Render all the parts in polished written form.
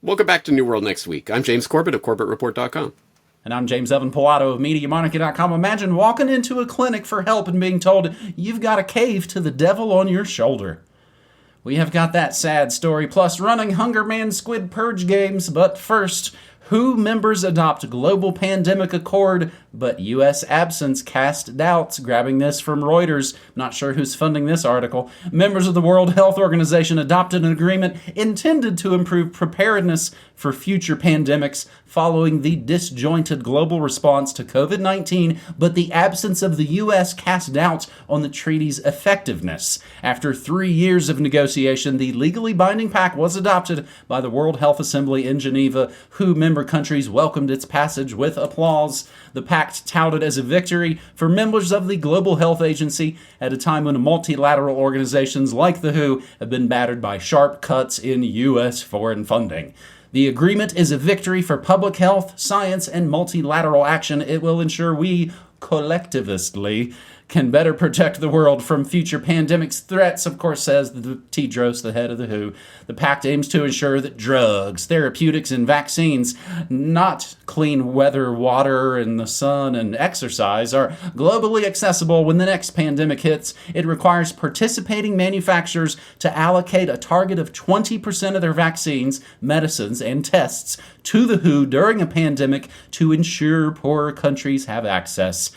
Welcome back to New World Next Week. I'm James Corbett of CorbettReport.com. And I'm James Evan Pilato of MediaMonarchy.com. Imagine walking into a clinic for help and being told you've got a cave to the devil on your shoulder. We have got that sad story, plus running Hunger Man Squid Purge games. But first, WHO members adopt global pandemic accord, but U.S. absence cast doubts. Grabbing this from Reuters. Not sure who's funding this article. Members of the World Health Organization adopted an agreement intended to improve preparedness for future pandemics following the disjointed global response to COVID-19, but the absence of the U.S. cast doubts on the treaty's effectiveness. After 3 years of negotiation, the legally binding pact was adopted by the World Health Assembly in Geneva. WHO member countries welcomed its passage with applause. The pact touted as a victory for members of the Global Health Agency at a time when multilateral organizations like the WHO have been battered by sharp cuts in U.S. foreign funding. The agreement is a victory for public health, science, and multilateral action. It will ensure we, collectivistly, can better protect the world from future pandemics threats, of course, says Tedros, the head of the WHO. The pact aims to ensure that drugs, therapeutics, and vaccines, not clean weather, water, and the sun, and exercise, are globally accessible when the next pandemic hits. It requires participating manufacturers to allocate a target of 20% of their vaccines, medicines, and tests to the WHO during a pandemic to ensure poorer countries have access.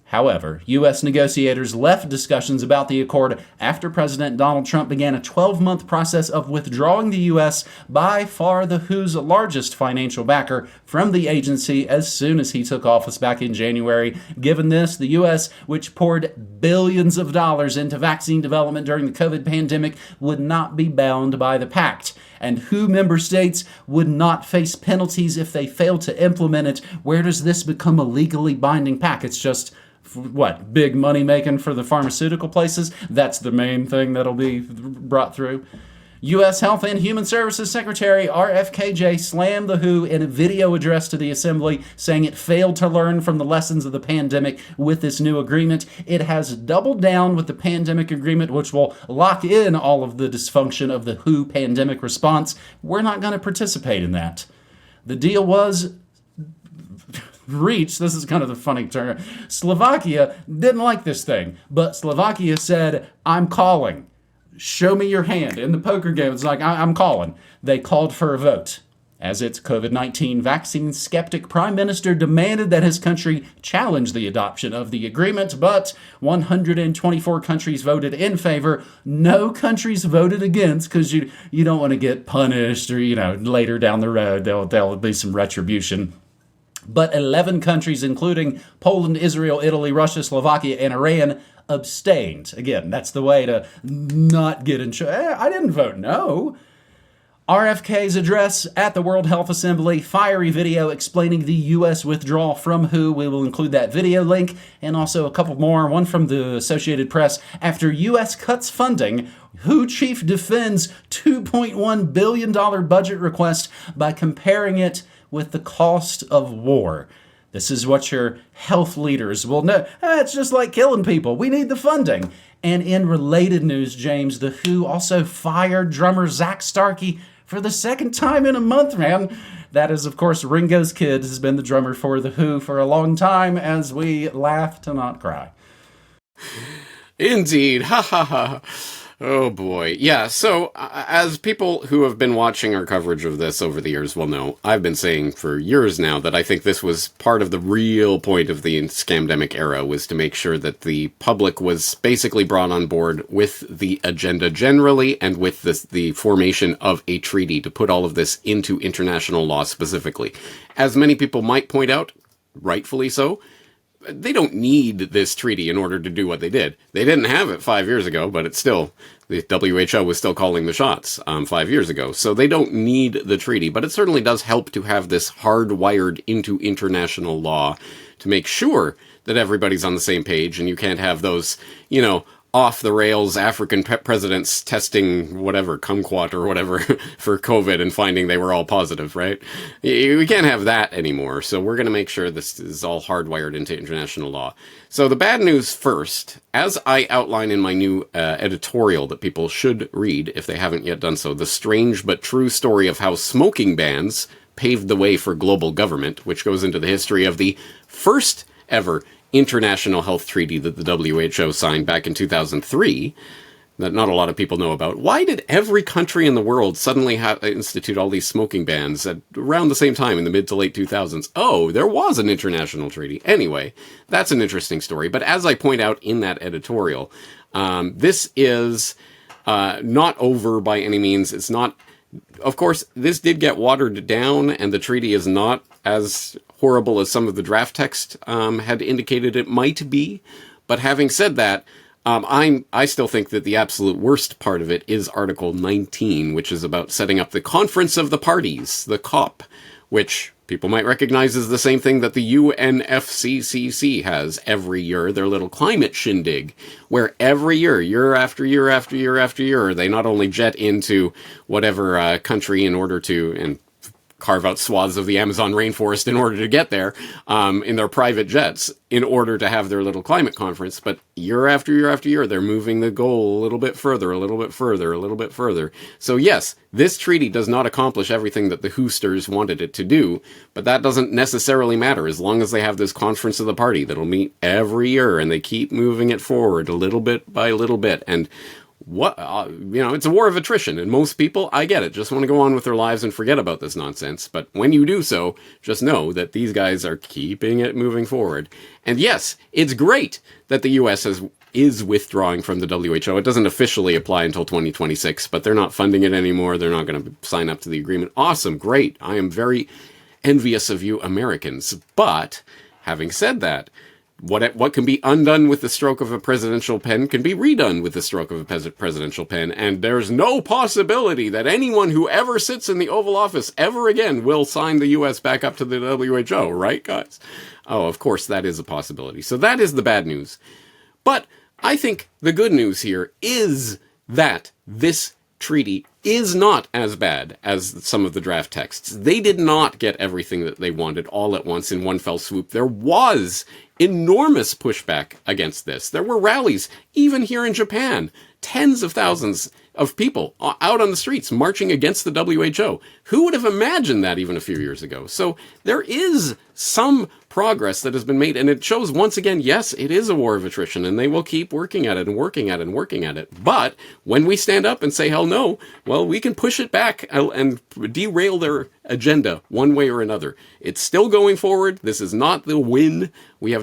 However, U.S. negotiators left discussions about the accord after President Donald Trump began a 12-month process of withdrawing the U.S., by far the WHO's largest financial backer, from the agency as soon as he took office back in January. Given this, the U.S., which poured billions of dollars into vaccine development during the COVID pandemic, would not be bound by the pact. And WHO member states would not face penalties if they failed to implement it. Where does this become a legally binding pact? It's just, what, big money making for the pharmaceutical places? That's the main thing that'll be brought through. U.S. Health and Human Services Secretary RFKJ slammed the WHO in a video address to the Assembly, saying it failed to learn from the lessons of the pandemic with this new agreement. It has doubled down with the pandemic agreement, which will lock in all of the dysfunction of the WHO pandemic response. We're not going to participate in that. The deal was reached. This is kind of the funny term. Slovakia didn't like this thing, but Slovakia said, I'm calling. Show me your hand. In the poker game, it's like, I'm calling. They called for a vote. As its COVID-19 vaccine skeptic prime minister demanded that his country challenge the adoption of the agreement, but 124 countries voted in favor. No countries voted against, because you don't want to get punished or, later down the road, there'll be some retribution. But 11 countries, including Poland, Israel, Italy, Russia, Slovakia, and Iran, abstained. Again, that's the way to not get in trouble. I didn't vote no. RFK's address at the World Health Assembly, fiery video explaining the U.S. withdrawal from WHO. We will include that video link, and also a couple more. One from the Associated Press. After U.S. cuts funding, WHO chief defends $2.1 billion budget request by comparing it with the cost of war. This is what your health leaders will know. It's just like killing people. We need the funding. And in related news, James, the WHO also fired drummer Zach Starkey for the second time in a month, man. That is, of course, Ringo's kid has been the drummer for the WHO for a long time, as we laugh to not cry. Indeed. Ha ha ha. Oh boy. Yeah, so as people who have been watching our coverage of this over the years will know, I've been saying for years now that I think this was part of the real point of the scamdemic era, was to make sure that the public was basically brought on board with the agenda generally, and with the formation of a treaty to put all of this into international law specifically. As many people might point out, rightfully so, they don't need this treaty in order to do what they did. They didn't have it 5 years ago, but it's still, the WHO was still calling the shots 5 years ago. So they don't need the treaty, but it certainly does help to have this hardwired into international law to make sure that everybody's on the same page, and you can't have those, off the rails African presidents testing whatever, kumquat or whatever for COVID and finding they were all positive, right? We can't have that anymore. So we're going to make sure this is all hardwired into international law. So the bad news first, as I outline in my new editorial that people should read if they haven't yet done so, the strange but true story of how smoking bans paved the way for global government, which goes into the history of the first ever international health treaty that the WHO signed back in 2003, that not a lot of people know about. Why did every country in the world suddenly institute all these smoking bans at around the same time in the mid to late 2000s? Oh, there was an international treaty. Anyway, that's an interesting story. But as I point out in that editorial, this is not over by any means. It's not... Of course, this did get watered down, and the treaty is not as horrible as some of the draft text had indicated it might be. But having said that, I still think that the absolute worst part of it is Article 19, which is about setting up the Conference of the Parties, the COP, which people might recognize as the same thing that the UNFCCC has every year, their little climate shindig, where every year after year after year after year, they not only jet into whatever country in order to, and carve out swaths of the Amazon rainforest in order to get there, in their private jets, in order to have their little climate conference. But year after year after year, they're moving the goal a little bit further, a little bit further, a little bit further. So yes, this treaty does not accomplish everything that the WHOsters wanted it to do, but that doesn't necessarily matter as long as they have this conference of the party that'll meet every year and they keep moving it forward a little bit by little bit. And what, it's a war of attrition, and most people, I get it, just want to go on with their lives and forget about this nonsense. But when you do so, just know that these guys are keeping it moving forward. And yes, it's great that the US is withdrawing from the WHO. It doesn't officially apply until 2026, but they're not funding it anymore. They're not going to sign up to the agreement. Awesome, great. I am very envious of you Americans. But having said that, what can be undone with the stroke of a presidential pen can be redone with the stroke of a presidential pen, and there's no possibility that anyone who ever sits in the Oval Office ever again will sign the U.S. back up to the WHO, right, guys? Oh, of course, that is a possibility. So that is the bad news. But I think the good news here is that this treaty is not as bad as some of the draft texts. They did not get everything that they wanted all at once in one fell swoop. There was enormous pushback against this. There were rallies, even here in Japan, tens of thousands of people out on the streets marching against the WHO. Who would have imagined that even a few years ago? So there is some progress that has been made, and it shows once again, yes, it is a war of attrition, and they will keep working at it and working at it and working at it. But when we stand up and say, hell no, well, we can push it back and derail their agenda one way or another. It's still going forward. This is not the win. We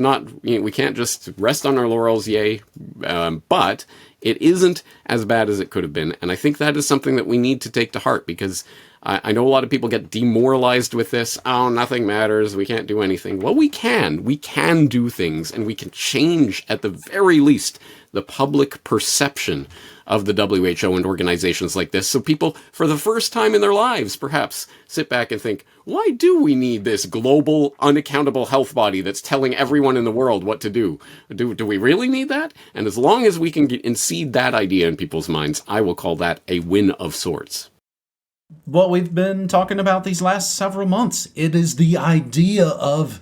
can't just rest on our laurels, yay. But it isn't as bad as it could have been. And I think that is something that we need to take to heart, because I know a lot of people get demoralized with this. Oh, nothing matters. We can't do anything. Well, we can. We can do things, and we can change, at the very least, the public perception of the WHO and organizations like this. So people, for the first time in their lives, perhaps sit back and think, why do we need this global, unaccountable health body that's telling everyone in the world what to do? Do we really need that? And as long as we can seed that idea in people's minds, I will call that a win of sorts. What we've been talking about these last several months, it is the idea of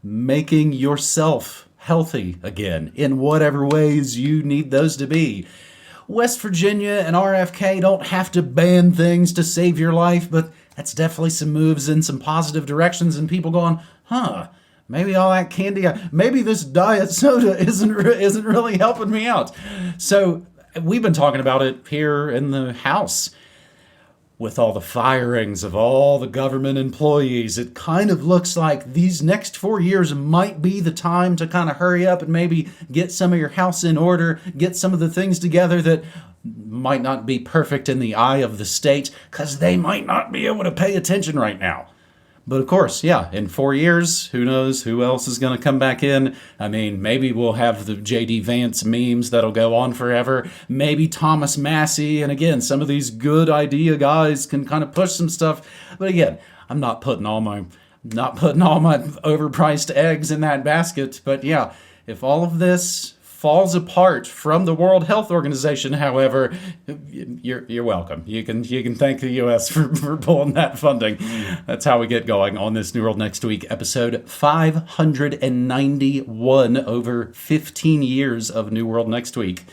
making yourself healthy again in whatever ways you need those to be. West Virginia and RFK don't have to ban things to save your life, but that's definitely some moves in some positive directions, and people going, maybe all that candy, maybe this diet soda isn't really helping me out. So we've been talking about it here in the house. With all the firings of all the government employees, it kind of looks like these next 4 years might be the time to kind of hurry up and maybe get some of your house in order, get some of the things together that might not be perfect in the eye of the state, because they might not be able to pay attention right now. But of course, yeah, in 4 years, who knows who else is going to come back in. I mean, maybe we'll have the J.D. Vance memes that'll go on forever. Maybe Thomas Massey, and again, some of these good idea guys can kind of push some stuff. But again, I'm not putting all my overpriced eggs in that basket. But yeah, if all of this falls apart from the World Health Organization, however, you're welcome. You can thank the U.S. for pulling that funding. That's how we get going on this New World Next Week, episode 591, over 15 years of New World Next Week.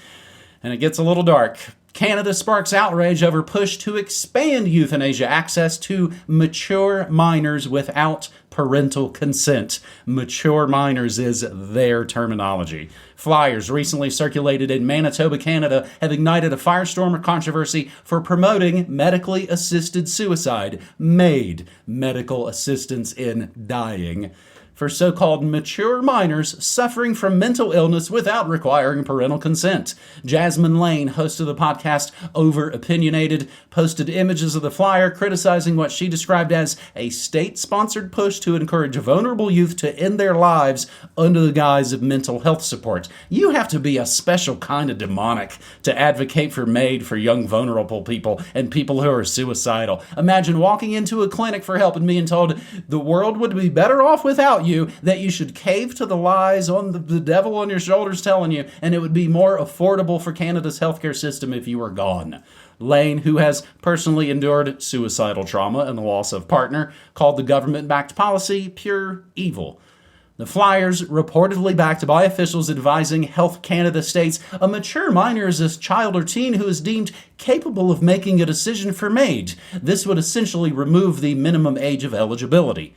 And it gets a little dark. Canada sparks outrage over push to expand euthanasia access to mature minors without parental consent. Mature minors is their terminology. Flyers recently circulated in Manitoba, Canada, have ignited a firestorm of controversy for promoting medically assisted suicide, MAID, medical assistance in dying, for so-called mature minors suffering from mental illness without requiring parental consent. Jasmine Lane, host of the podcast Over Opinionated, posted images of the flyer criticizing what she described as a state-sponsored push to encourage vulnerable youth to end their lives under the guise of mental health support. You have to be a special kind of demonic to advocate for MAID for young vulnerable people and people who are suicidal. Imagine walking into a clinic for help and being told the world would be better off without you, that you should cave to the lies on the devil on your shoulders telling you, and it would be more affordable for Canada's healthcare system if you were gone. Lane, who has personally endured suicidal trauma and the loss of partner, called the government-backed policy pure evil. The flyers, reportedly backed by officials advising Health Canada, states a mature minor is a child or teen who is deemed capable of making a decision for MAID. This would essentially remove the minimum age of eligibility.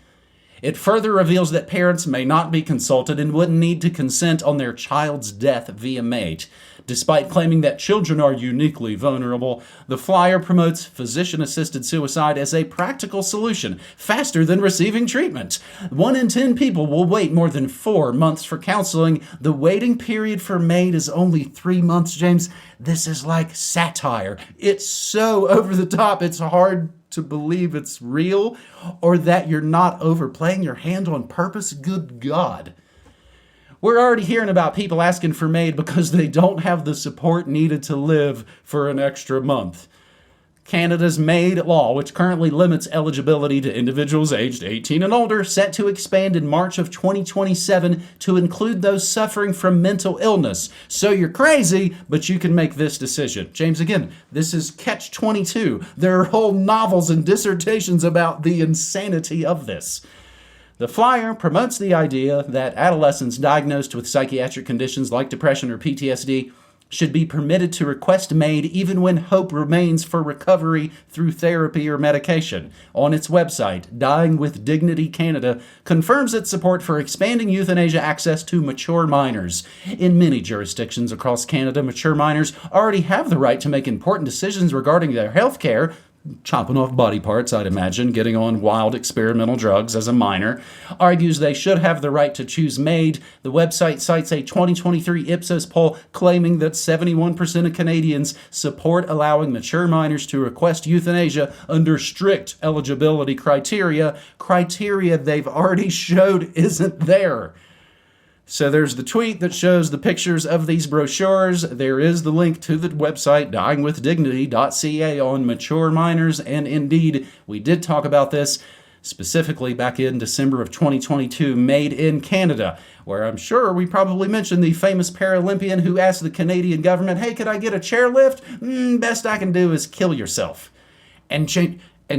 It further reveals that parents may not be consulted and wouldn't need to consent on their child's death via MAID. Despite claiming that children are uniquely vulnerable, the flyer promotes physician-assisted suicide as a practical solution, faster than receiving treatment. 1 in 10 people will wait more than 4 months for counseling. The waiting period for MAID is only 3 months, James. This is like satire. It's so over the top, it's hard to believe it's real, or that you're not overplaying your hand on purpose. Good God. We're already hearing about people asking for MAID because they don't have the support needed to live for an extra month. Canada's MAID law, which currently limits eligibility to individuals aged 18 and older, set to expand in March of 2027 to include those suffering from mental illness. So you're crazy, but you can make this decision. James, again, this is Catch-22. There are whole novels and dissertations about the insanity of this. The flyer promotes the idea that adolescents diagnosed with psychiatric conditions like depression or PTSD should be permitted to request MAID even when hope remains for recovery through therapy or medication. On its website, Dying with Dignity Canada confirms its support for expanding euthanasia access to mature minors. In many jurisdictions across Canada, mature minors already have the right to make important decisions regarding their health care, chopping off body parts, I'd imagine, getting on wild experimental drugs as a minor, argues they should have the right to choose MAID. The website cites a 2023 Ipsos poll claiming that 71% of Canadians support allowing mature minors to request euthanasia under strict eligibility criteria they've already showed isn't there. So there's the tweet that shows the pictures of these brochures. There is the link to the website, dyingwithdignity.ca, on mature minors. And indeed, we did talk about this specifically back in December of 2022, Made in Canada, where I'm sure we probably mentioned the famous Paralympian who asked the Canadian government, hey, could I get a chairlift? Best I can do is kill yourself. And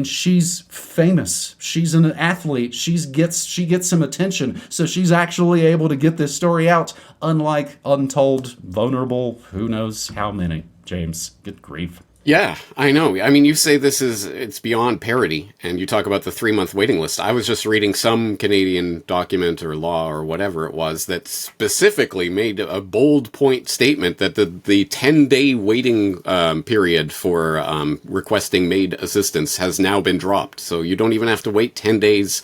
she's famous. She's an athlete. She gets some attention. So she's actually able to get this story out, unlike untold, vulnerable, who knows how many. James, good grief. Yeah, I know. I mean, you say it's beyond parody, and you talk about the 3-month waiting list. I was just reading some Canadian document or law or whatever it was that specifically made a bold point statement that the 10-day waiting period for requesting MAID assistance has now been dropped. So you don't even have to wait 10 days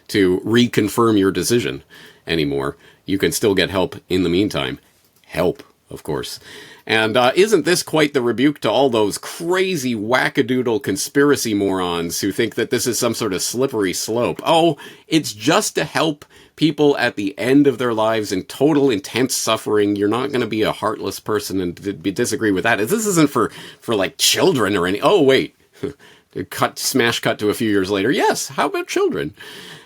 to reconfirm your decision anymore. You can still get help in the meantime. Help, of course. And isn't this quite the rebuke to all those crazy wackadoodle conspiracy morons who think that this is some sort of slippery slope? Oh, it's just to help people at the end of their lives in total intense suffering. You're not going to be a heartless person and disagree with that. This isn't for like children or any... Oh, wait. Smash cut to a few years later. Yes, how about children?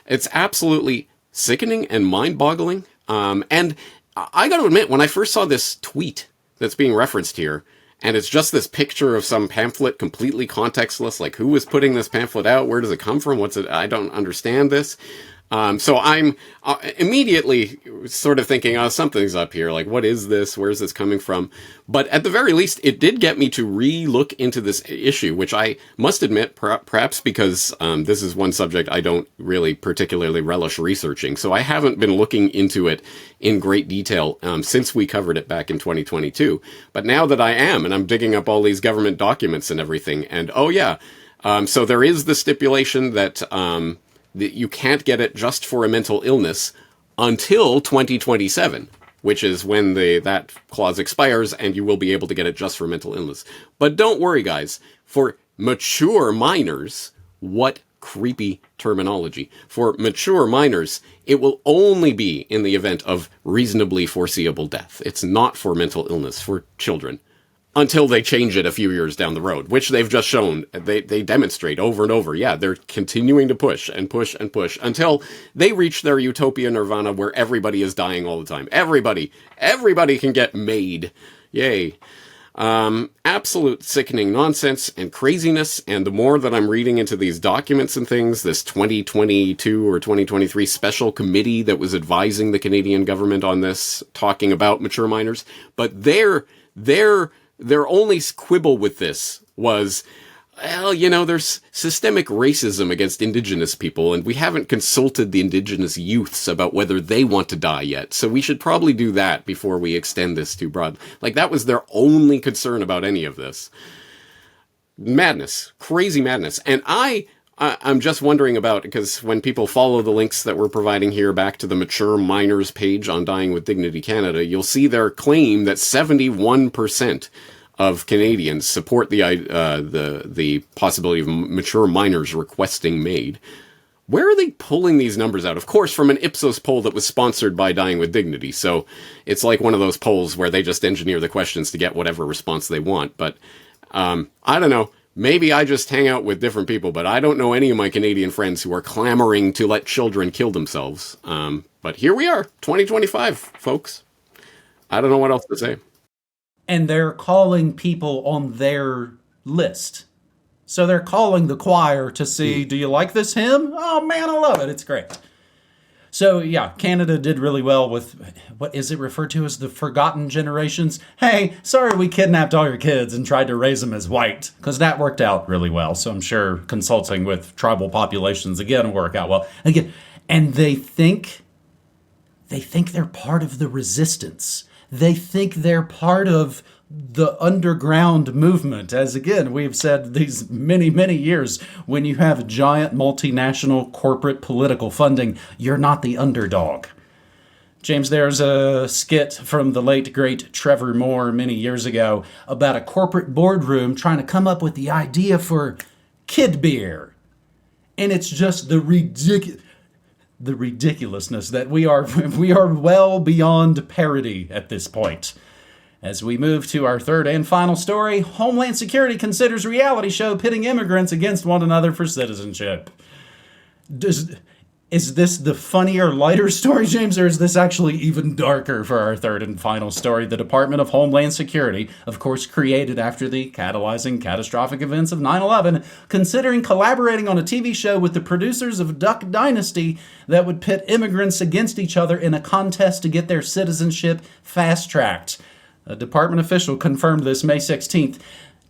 It's absolutely sickening and mind-boggling. And I got to admit, when I first saw this tweet that's being referenced here, and it's just this picture of some pamphlet, completely contextless, like who was putting this pamphlet out? Where does it come from? What's it? I don't understand this. So I'm immediately sort of thinking, oh, something's up here. Like, what is this? Where's this coming from? But at the very least, it did get me to re-look into this issue, which I must admit, perhaps because this is one subject I don't really particularly relish researching. So I haven't been looking into it in great detail since we covered it back in 2022. But now that I am, and I'm digging up all these government documents and everything, and oh yeah, so there is the stipulation that you can't get it just for a mental illness until 2027, which is when that clause expires, and you will be able to get it just for mental illness. But don't worry, guys. For mature minors, what creepy terminology. For mature minors, it will only be in the event of reasonably foreseeable death. It's not for mental illness for children. Until they change it a few years down the road, which they've just shown. They demonstrate over and over. Yeah, they're continuing to push and push and push until they reach their utopia nirvana where everybody is dying all the time. Everybody can get made. Yay. Absolute sickening nonsense and craziness. And the more that I'm reading into these documents and things, this 2022 or 2023 special committee that was advising the Canadian government on this, talking about mature minors, but their only quibble with this was, well, there's systemic racism against Indigenous people, and we haven't consulted the Indigenous youths about whether they want to die yet, so we should probably do that before we extend this too broad. Like, that was their only concern about any of this. Madness. Crazy madness. And I'm just wondering about, because when people follow the links that we're providing here back to the Mature Minors page on Dying with Dignity Canada, you'll see their claim that 71% of Canadians support the possibility of mature minors requesting MAID. Where are they pulling these numbers out? Of course, from an Ipsos poll that was sponsored by Dying with Dignity, so it's like one of those polls where they just engineer the questions to get whatever response they want, but I don't know. Maybe I just hang out with different people, but I don't know any of my Canadian friends who are clamoring to let children kill themselves. But here we are, 2025, folks. I don't know what else to say. And they're calling people on their list. So they're calling the choir to see, do you like this hymn? Oh man, I love it. It's great. So yeah, Canada did really well with, what is it referred to as the forgotten generations? Hey, sorry we kidnapped all your kids and tried to raise them as white, because that worked out really well. So I'm sure consulting with tribal populations again will work out well. Again, and they think they're part of the resistance. They think they're part of the underground movement, as again, we've said these many, many years, when you have giant multinational corporate political funding, you're not the underdog. James, there's a skit from the late, great Trevor Moore many years ago about a corporate boardroom trying to come up with the idea for kid beer. And it's just the ridiculousness that we are well beyond parody at this point. As we move to our third and final story, Homeland Security considers reality show pitting immigrants against one another for citizenship. Is this the funnier, lighter story, James, or is this actually even darker for our third and final story? The Department of Homeland Security, of course created after the catalyzing catastrophic events of 9/11, considering collaborating on a TV show with the producers of Duck Dynasty that would pit immigrants against each other in a contest to get their citizenship fast-tracked. A department official confirmed this May 16th.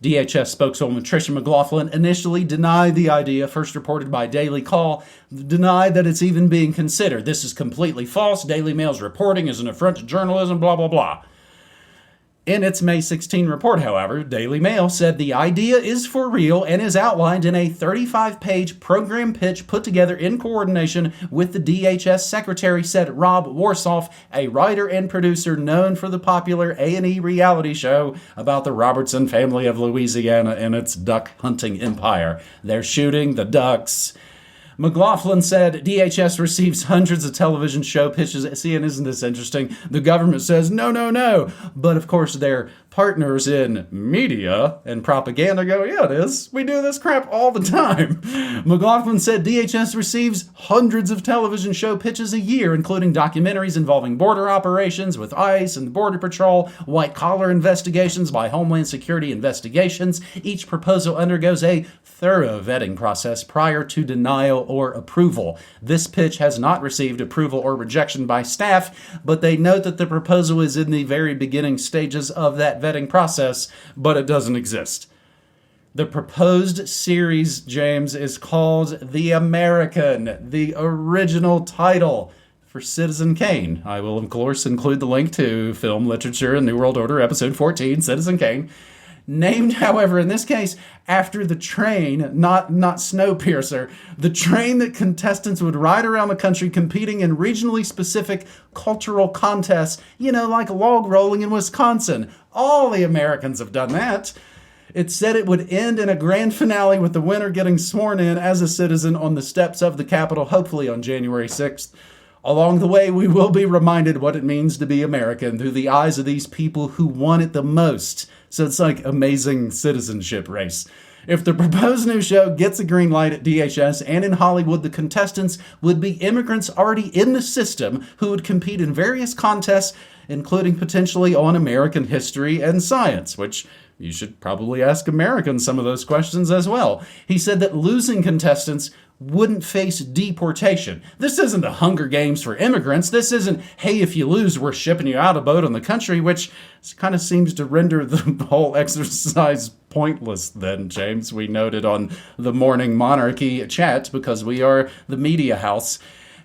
DHS spokeswoman Tricia McLaughlin initially denied the idea, first reported by Daily Call, denied that it's even being considered. This is completely false. Daily Mail's reporting is an affront to journalism, blah, blah, blah. In its May 16 report, however, Daily Mail said the idea is for real and is outlined in a 35-page program pitch put together in coordination with the DHS secretary, said Rob Warsoff, a writer and producer known for the popular A&E reality show about the Robertson family of Louisiana and its duck hunting empire. They're shooting the ducks. McLaughlin said DHS receives hundreds of television show pitches. See, and isn't this interesting? The government says, no. But of course, their partners in media and propaganda go, yeah, it is. We do this crap all the time. McLaughlin said DHS receives hundreds of television show pitches a year, including documentaries involving border operations with ICE and the Border Patrol, white-collar investigations by Homeland Security investigations. Each proposal undergoes a thorough vetting process prior to denial or approval. This pitch has not received approval or rejection by staff, but they note that the proposal is in the very beginning stages of that vetting process, but it doesn't exist. The proposed series, James, is called The American, the original title for Citizen Kane. I will, of course, include the link to Film, Literature, and New World Order, Episode 14, Citizen Kane. Named, however, in this case, after the train, not Snowpiercer, the train that contestants would ride around the country competing in regionally specific cultural contests, like log rolling in Wisconsin. All the Americans have done that. It said it would end in a grand finale with the winner getting sworn in as a citizen on the steps of the Capitol, hopefully on January 6th. Along the way, we will be reminded what it means to be American through the eyes of these people who want it the most. So it's like amazing citizenship race. If the proposed new show gets a green light at DHS and in Hollywood, the contestants would be immigrants already in the system who would compete in various contests, including potentially on American history and science, which you should probably ask Americans some of those questions as well. He said that losing contestants wouldn't face deportation. This isn't the Hunger Games for immigrants. This isn't, hey, if you lose, we're shipping you out a boat on the country, which kind of seems to render the whole exercise pointless then, James. We noted on the Morning Monarchy chat because we are the media house.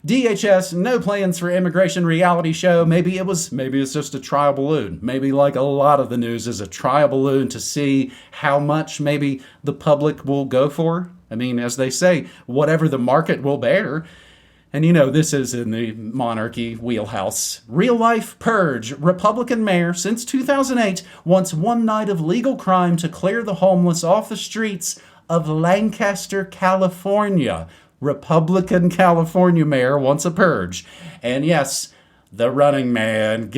DHS, no plans for immigration reality show. Maybe it's just a trial balloon. Maybe like a lot of the news is a trial balloon to see how much maybe the public will go for. I mean, as they say, whatever the market will bear. And this is in the monarchy wheelhouse. Real life purge. Republican mayor since 2008 wants one night of legal crime to clear the homeless off the streets of Lancaster, California. Republican California mayor wants a purge. And yes, the Running Man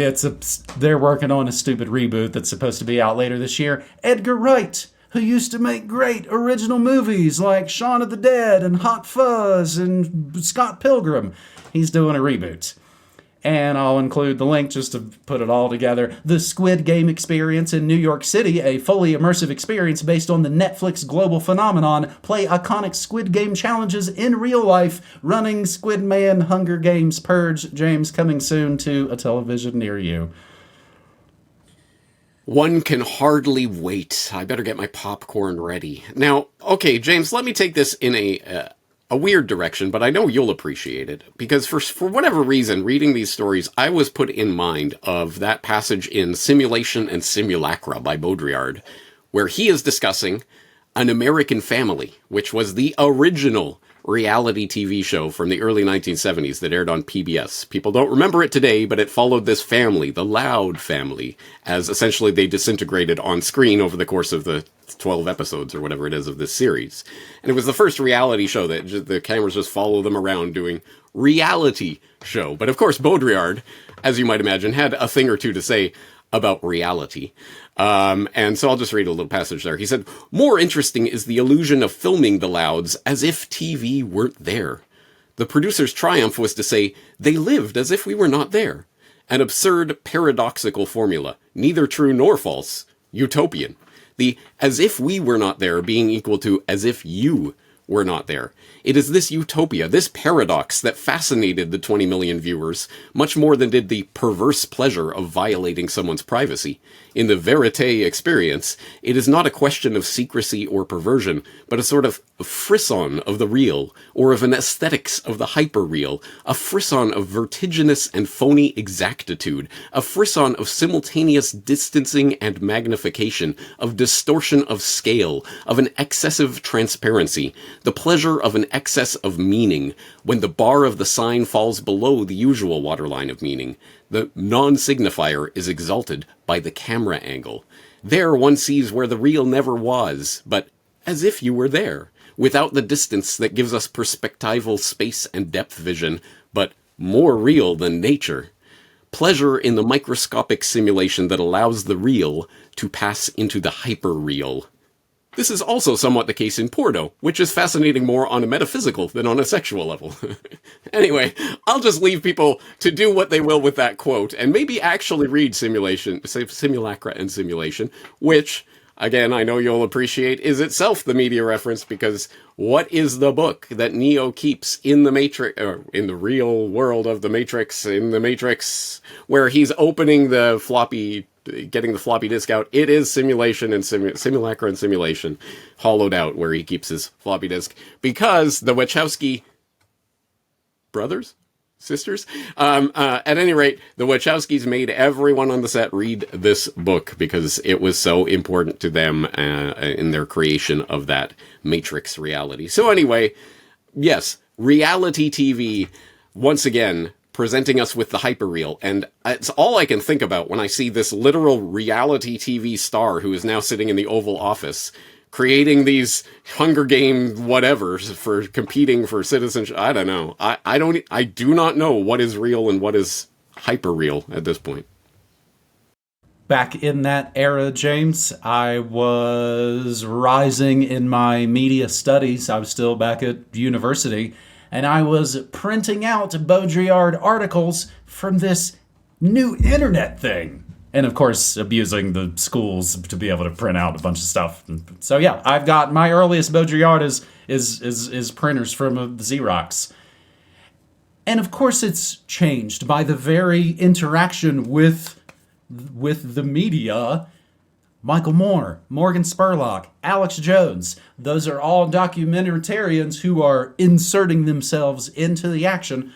they're working on a stupid reboot that's supposed to be out later this year. Edgar Wright, who used to make great original movies like Shaun of the Dead and Hot Fuzz and Scott Pilgrim. He's doing a reboot. And I'll include the link just to put it all together. The Squid Game experience in New York City, a fully immersive experience based on the Netflix global phenomenon. Play iconic Squid Game challenges in real life. Running Squid Man, Hunger Games, Purge. James, coming soon to a television near you. One can hardly wait. I better get my popcorn ready. Now, okay, James, let me take this in a weird direction, but I know you'll appreciate it. Because for whatever reason, reading these stories, I was put in mind of that passage in Simulation and Simulacra by Baudrillard, where he is discussing An American Family, which was the original reality TV show from the early 1970s that aired on PBS. People don't remember it today, but it followed this family, the Loud family, as essentially they disintegrated on screen over the course of the 12 episodes or whatever it is of this series. And it was the first reality show that the cameras just follow them around doing reality show. But of course, Baudrillard, as you might imagine, had a thing or two to say about reality. And so I'll just read a little passage there. He said, "More interesting is the illusion of filming the Louds as if TV weren't there. The producer's triumph was to say, they lived as if we were not there. An absurd, paradoxical formula, neither true nor false, utopian. The as if we were not there being equal to as if you were not there. It is this utopia, this paradox that fascinated the 20 million viewers much more than did the perverse pleasure of violating someone's privacy. In the verite experience, it is not a question of secrecy or perversion, but a sort of frisson of the real, or of an aesthetics of the hyper-real, a frisson of vertiginous and phony exactitude, a frisson of simultaneous distancing and magnification, of distortion of scale, of an excessive transparency, the pleasure of an excess of meaning, when the bar of the sign falls below the usual waterline of meaning. The non-signifier is exalted by the camera angle. There one sees where the real never was, but as if you were there, without the distance that gives us perspectival space and depth vision, but more real than nature. pleasure in the microscopic simulation that allows the real to pass into the hyper-real. This is also somewhat the case in porno, which is fascinating more on a metaphysical than on a sexual level. Anyway, I'll just leave people to do what they will with that quote, and maybe actually read Simulacra and Simulation, which, again, I know you'll appreciate, is itself the media reference, because what is the book that Neo keeps in the Matrix, or in the real world of the Matrix, in the Matrix, where he's opening the floppy, getting the floppy disk out? It is Simulation and Simulacra and Simulation, hollowed out, where he keeps his floppy disk, because the Wachowski brothers? Sisters? At any rate, the Wachowskis made everyone on the set read this book because it was so important to them in their creation of that Matrix reality. So anyway, yes, reality TV, once again, presenting us with the hyperreal, and it's all I can think about when I see this literal reality TV star who is now sitting in the Oval Office creating these Hunger Game whatevers for competing for citizenship. I don't know. I do not know what is real and what is hyper-real at this point. Back in that era, James, I was rising in my media studies. I was still back at university, and I was printing out Baudrillard articles from this new internet thing. And of course, abusing the schools to be able to print out a bunch of stuff. So yeah, I've got my earliest Baudrillard is printers from Xerox. And of course, it's changed by the very interaction with the media. Michael Moore, Morgan Spurlock, Alex Jones. Those are all documentarians who are inserting themselves into the action,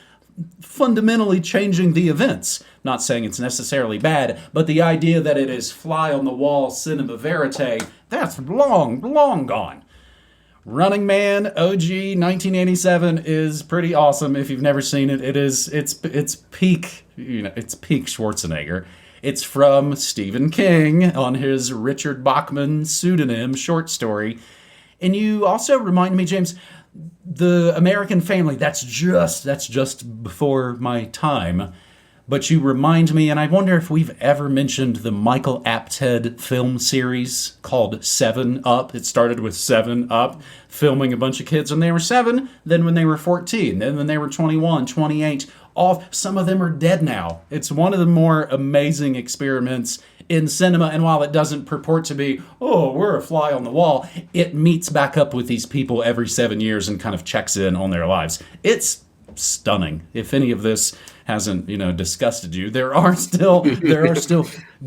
fundamentally changing the events. Not saying it's necessarily bad, but the idea that it is fly-on-the-wall cinema verite, that's long, long gone. Running Man, OG, 1987 is pretty awesome. If you've never seen it, it's peak, it's peak Schwarzenegger. It's from Stephen King on his Richard Bachman pseudonym short story. And you also remind me, James, the American Family, that's just before my time. But you remind me, and I wonder if we've ever mentioned the Michael Apted film series called 7 Up. It started with 7 Up, filming a bunch of kids when they were 7, then when they were 14, then when they were 21, 28. Some of them are dead now. It's one of the more amazing experiments in cinema, and while it doesn't purport to be, oh, we're a fly on the wall, it meets back up with these people every 7 years and kind of checks in on their lives. It's stunning. If any of this hasn't, disgusted you, there are still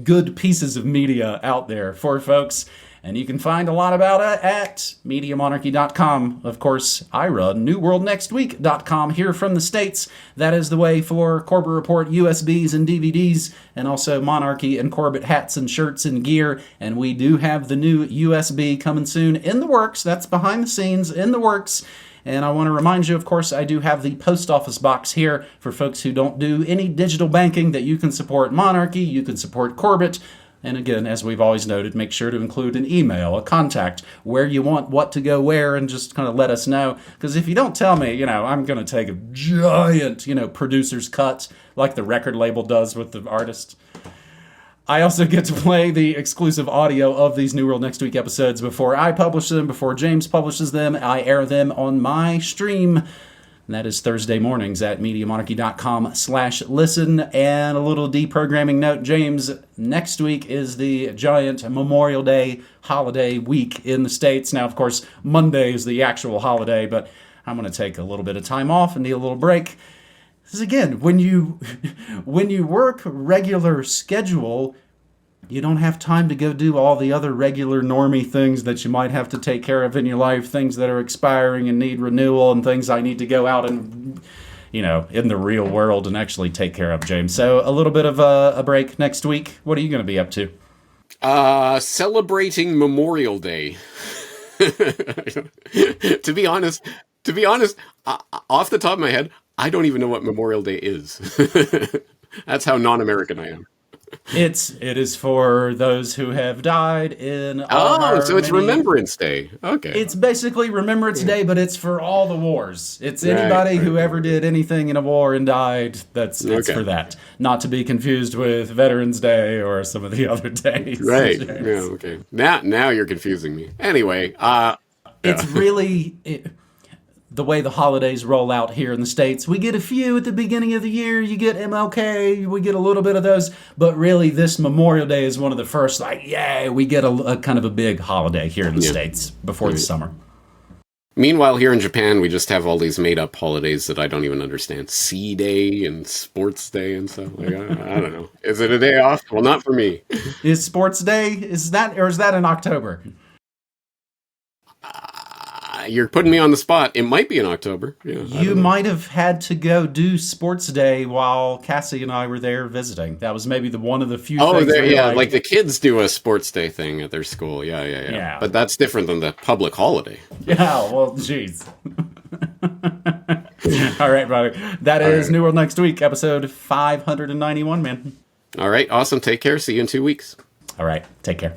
good pieces of media out there for folks, and you can find a lot about it at MediaMonarchy.com. Of course, I run NewWorldNextWeek.com here from the States. That is the way for Corbett Report USBs and DVDs, and also Monarchy and Corbett hats and shirts and gear. And we do have the new USB coming soon in the works. That's behind the scenes, in the works. And I want to remind you, of course, I do have the post office box here for folks who don't do any digital banking, that you can support Monarchy, you can support Corbett. And again, as we've always noted, make sure to include an email, a contact, where you want what to go where, and just kind of let us know. Because if you don't tell me, I'm going to take a giant, producer's cut like the record label does with the artist. I also get to play the exclusive audio of these New World Next Week episodes before I publish them, before James publishes them. I air them on my stream. And that is Thursday mornings at MediaMonarchy.com/listen. And a little deprogramming note, James, next week is the giant Memorial Day holiday week in the States. Now, of course, Monday is the actual holiday, but I'm going to take a little bit of time off and need a little break. Because again, when you work regular schedule, you don't have time to go do all the other regular normie things that you might have to take care of in your life, things that are expiring and need renewal, and things I need to go out and, in the real world and actually take care of, James. So a little bit of a break next week. What are you going to be up to? Celebrating Memorial Day. To be honest, off the top of my head, I don't even know what Memorial Day is. That's how non-American I am. It is for those who have died in our So it's many. Remembrance Day. Okay. It's basically Remembrance Day, but it's for all the wars. It's anybody Right. who ever did anything in a war and died. It's Okay. for that. Not to be confused with Veterans Day or some of the other days. Right. Yeah, okay. Now you're confusing me. Anyway, It's really the way the holidays roll out here in the States. We get a few at the beginning of the year. You get MLK. We get a little bit of those. But really, this Memorial Day is one of the first, like, yay, we get a kind of a big holiday here in the States before the summer. meanwhile, here in Japan, we just have all these made-up holidays that I don't even understand. Sea Day and Sports Day and stuff. Like, I don't know. Is it a day off? Well, not for me. Is Sports Day, is that in October? You're putting me on the spot. It might be in October. Yeah, You might have had to go do Sports Day while Cassie and I were there visiting. That was maybe one of the few things. Like the kids do a Sports Day thing at their school. Yeah. But that's different than the public holiday. Yeah, well, jeez. All right, brother. That is New World Next Week, episode 591, man. All right, awesome. Take care. See you in 2 weeks. All right, take care.